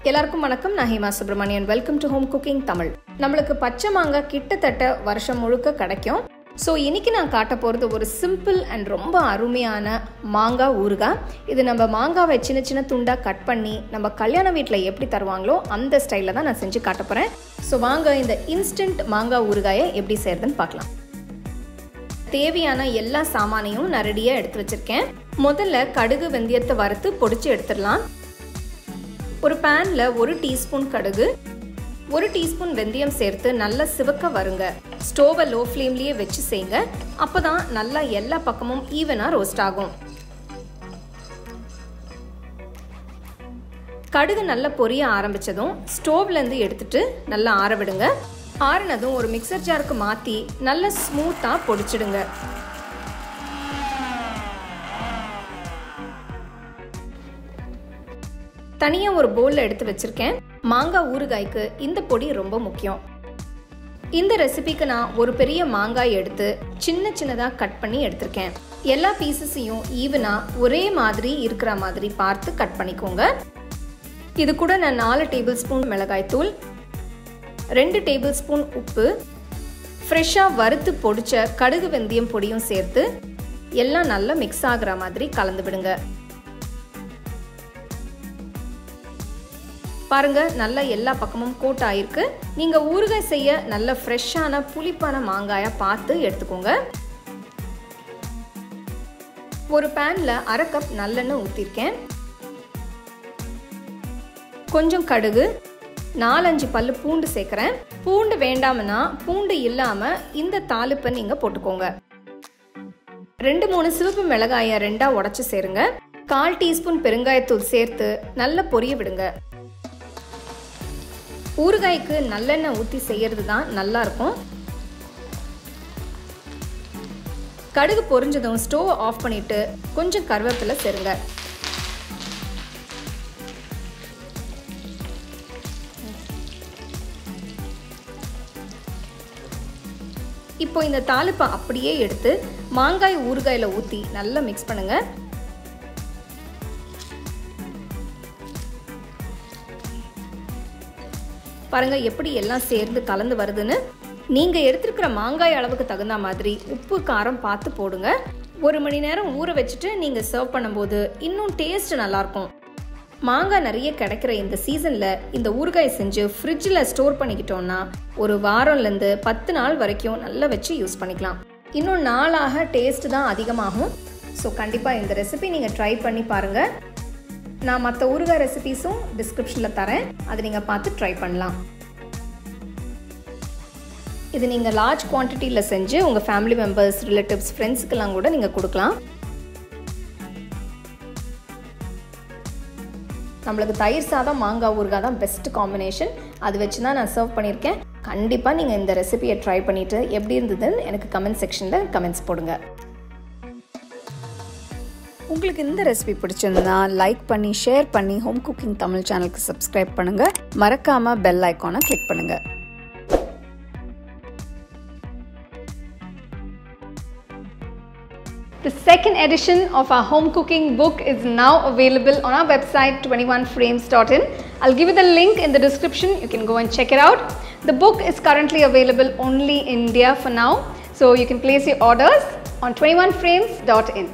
எல்லாருக்கும் வணக்கம். நான் Hema Subramanian. Welcome to home cooking Tamil. நம்மளுக்கு பச்சை மாங்காய் கிட்டத்தட்ட வருஷம் முழுக்க கிடைக்கும். ஸோ இன்னைக்கு நான் காட்ட போகிறது ஒரு சிம்பிள் அண்ட் ரொம்ப அருமையான மாங்காய் ஊறுகாய். இது நம்ம மாங்காவை சின்ன சின்ன துண்டாக கட் பண்ணி நம்ம கல்யாண வீட்டில் எப்படி தருவாங்களோ அந்த ஸ்டைலில் தான் நான் செஞ்சு காட்ட போகிறேன். ஸோ வாங்க இந்த இன்ஸ்டன்ட் மாங்காய் ஊறுகாயை எப்படி செய்கிறதுன்னு பார்க்கலாம். தேவையான எல்லா சாமானையும் நான் ரெடியாக எடுத்து வச்சுருக்கேன். முதல்ல கடுகு வெந்தயத்தை வறுத்து பொடிச்சு எடுத்துடலாம். ஒரு பேனில் 1 டீஸ்பூன் கடுகு, 1 டீஸ்பூன் வெந்தயம் சேர்த்து நல்லா சிவக்க வருங்க. ஸ்டோவை லோ ஃப்ளேம்லேயே வச்சு செய்யுங்க. அப்போ தான் நல்லா எல்லா பக்கமும் ஈவனாக ரோஸ்ட் ஆகும். கடுகு நல்லா பொரிய ஆரம்பித்ததும் ஸ்டோவ்லேருந்து எடுத்துட்டு நல்லா ஆற விடுங்க. ஆறினதும் ஒரு மிக்சர் ஜாருக்கு மாற்றி நல்லா ஸ்மூத்தாக பொடிச்சிடுங்க. தனியாக ஒரு பவுலில் எடுத்து வச்சுருக்கேன். மாங்காய் ஊறுகாய்க்கு இந்த பொடி ரொம்ப முக்கியம். இந்த ரெசிபிக்கு நான் ஒரு பெரிய மாங்காய் எடுத்து சின்ன சின்னதாக கட் பண்ணி எடுத்திருக்கேன். எல்லா பீசஸையும் ஈவனாக ஒரே மாதிரி இருக்கிற மாதிரி பார்த்து கட் பண்ணிக்கோங்க. இது கூட நான் 4 டேபிள் ஸ்பூன் மிளகாய் தூள், 2 டேபிள் ஸ்பூன் உப்பு, ஃப்ரெஷ்ஷாக வறுத்து பொடிச்ச கடுகு வெந்தயம் பொடியும் சேர்த்து எல்லாம் நல்லா மிக்ஸ் ஆகிற மாதிரி கலந்து விடுங்க. பாருங்க, நல்லா எல்லா பக்கமும் கோட் ஆயிருக்கு. நீங்க ஊறுகாய் செய்ய நல்ல ஃப்ரெஷ்ஷான புளிப்பான மாங்காயா பார்த்து எடுத்துக்கோங்க. ஒரு பேன்ல 1/2 கப் நல்லெண்ணெய் ஊற்றிருக்கேன். கொஞ்சம் கடுகு, 4-5 பல்லு பூண்டு சேர்க்குறேன். பூண்டு வேண்டாம்னா பூண்டு இல்லாம இந்த தாளிப்பை நீங்க போட்டுக்கோங்க. 2-3 சிவப்பு மிளகாயை 2ஆ உடைச்சு சேருங்க. 1/4 டீஸ்பூன் பெருங்காயத்தூள் சேர்த்து நல்லா பொரிய விடுங்க. ஊறுகாய்க்கு நல்லெண்ணெய் ஊற்றி செய்யறது தான் நல்லா இருக்கும். கடுகு பொரிஞ்சதும் ஸ்டோவை ஆஃப் பண்ணிட்டு கொஞ்சம் கருவேப்பிலை சேருங்க. இப்போ இந்த தாளிப்பை அப்படியே எடுத்து மாங்காய் ஊறுகாயில ஊற்றி நல்லா மிக்ஸ் பண்ணுங்க. பாருங்க எப்படி எல்லாம் சேர்ந்து கலந்து வருதுன்னு. நீங்க எடுத்துக்கிற மாங்காய் அளவுக்கு தகுந்த மாதிரி உப்பு காரம் பார்த்து போடுங்க. 1 மணி நேரம் ஊற வச்சுட்டு நீங்க சர்வ் பண்ணும்போது இன்னும் டேஸ்ட் நல்லா இருக்கும். மாங்காய் நிறைய கிடைக்கிற இந்த சீசன்ல இந்த ஊறுகாய் செஞ்சு ஃப்ரிட்ஜில் ஸ்டோர் பண்ணிக்கிட்டோம்னா ஒரு வாரம்லேருந்து 10 நாள் வரைக்கும் நல்லா வச்சு யூஸ் பண்ணிக்கலாம். இன்னும் நாளாக டேஸ்ட் தான் அதிகமாகும். ஸோ கண்டிப்பாக இந்த ரெசிபி நீங்கள் ட்ரை பண்ணி பாருங்கள். நான் மற்ற ஊறுகாய் ரெசிபீஸும் டிஸ்கிரிப்ஷனில் தரேன், அதை நீங்கள் பார்த்து ட்ரை பண்ணலாம். இது நீங்கள் லார்ஜ் குவான்டிட்டியில் செஞ்சு உங்கள் ஃபேமிலி மெம்பர்ஸ், ரிலேட்டிவ்ஸ், ஃப்ரெண்ட்ஸுக்கெல்லாம் கூட நீங்கள் கொடுக்கலாம். நம்மளுக்கு தயிர் சாதம் மாங்காய் ஊறுகாய் தான் பெஸ்ட் காம்பினேஷன். அது வச்சு தான் நான் சர்வ் பண்ணியிருக்கேன். கண்டிப்பாக நீங்கள் இந்த ரெசிபியை ட்ரை பண்ணிவிட்டு எப்படி இருந்ததுன்னு எனக்கு கமெண்ட் செக்ஷனில் கமெண்ட்ஸ் போடுங்க. உங்களுக்கு இந்த ரெசிபி பிடிச்சிருந்தா லைக் பண்ணி ஷேர் பண்ணி ஹோம் குக்கிங் தமிழ் சேனலுக்கு சப்ஸ்கிரைப் பண்ணுங்க. மறக்காம பெல் ஐகானை கிளிக் பண்ணுங்க. The second edition of our home cooking book is now available on our website 21frames.in. I'll give you the link in the description. You can go and check it out. The book is currently available only in India for now, so you can place your orders on 21frames.in.